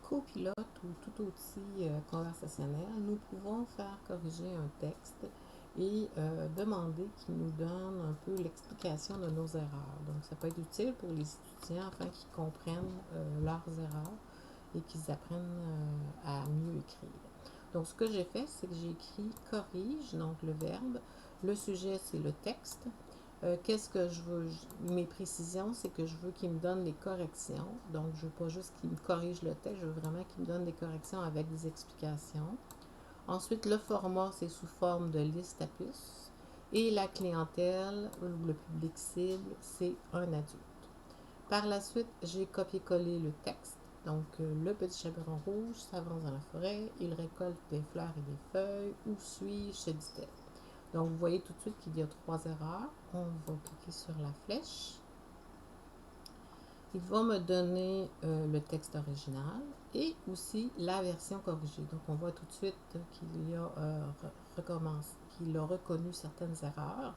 copilote ou tout outil conversationnel, nous pouvons faire corriger un texte et demander qu'il nous donne un peu l'explication de nos erreurs. Donc, ça peut être utile pour les étudiants afin qu'ils comprennent leurs erreurs et qu'ils apprennent à mieux écrire. Donc, ce que j'ai fait, c'est que j'ai écrit corrige, donc le verbe. Le sujet, c'est le texte. Qu'est-ce que je veux? Mes précisions, c'est que je veux qu'il me donne les corrections. Donc, je ne veux pas juste qu'il me corrige le texte, je veux vraiment qu'il me donne des corrections avec des explications. Ensuite, le format, c'est sous forme de liste à puces. Et la clientèle, ou le public cible, c'est un adulte. Par la suite, j'ai copié-collé le texte. Donc, le petit chaperon rouge s'avance dans la forêt, il récolte des fleurs et des feuilles. Où suis-je? Se dit-elle. Donc, vous voyez tout de suite qu'il y a 3 erreurs. On va cliquer sur la flèche. Il va me donner le texte original et aussi la version corrigée. Donc, on voit tout de suite qu'il a reconnu certaines erreurs.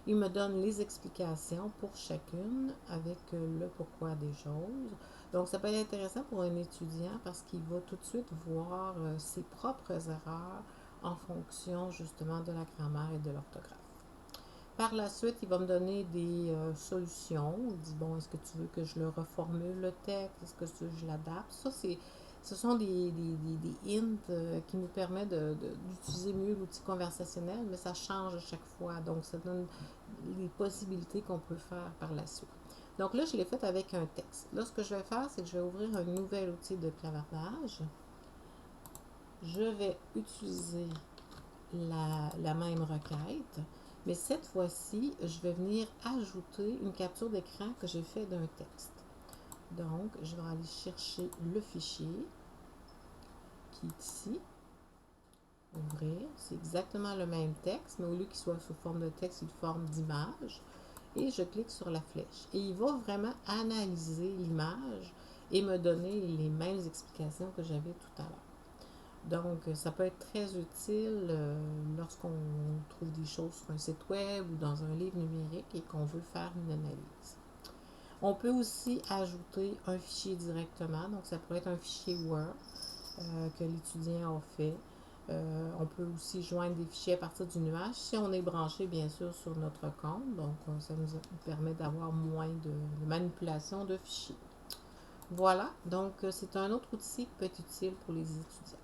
Il me donne les explications pour chacune avec le pourquoi des choses. Donc, ça peut être intéressant pour un étudiant parce qu'il va tout de suite voir ses propres erreurs en fonction justement de la grammaire et de l'orthographe. Par la suite, il va me donner des solutions. Il dit, bon, est-ce que tu veux que je le reformule le texte? Est-ce que tu veux que je l'adapte? Ce sont des hints qui nous permettent d'utiliser mieux l'outil conversationnel, mais ça change à chaque fois. Donc, ça donne les possibilités qu'on peut faire par la suite. Donc là, je l'ai fait avec un texte. Là, ce que je vais faire, c'est que je vais ouvrir un nouvel outil de clavardage. Je vais utiliser la même requête, mais cette fois-ci, je vais venir ajouter une capture d'écran que j'ai fait d'un texte. Donc, je vais aller chercher le fichier qui est ici. Ouvrir. C'est exactement le même texte, mais au lieu qu'il soit sous forme de texte, il forme d'image. Et je clique sur la flèche. Et il va vraiment analyser l'image et me donner les mêmes explications que j'avais tout à l'heure. Donc, ça peut être très utile lorsqu'on trouve des choses sur un site web ou dans un livre numérique et qu'on veut faire une analyse. On peut aussi ajouter un fichier directement. Donc, ça pourrait être un fichier Word que l'étudiant a fait. On peut aussi joindre des fichiers à partir du nuage si on est branché, bien sûr, sur notre compte. Donc, ça nous permet d'avoir moins de manipulation de fichiers. Voilà, donc c'est un autre outil qui peut être utile pour les étudiants.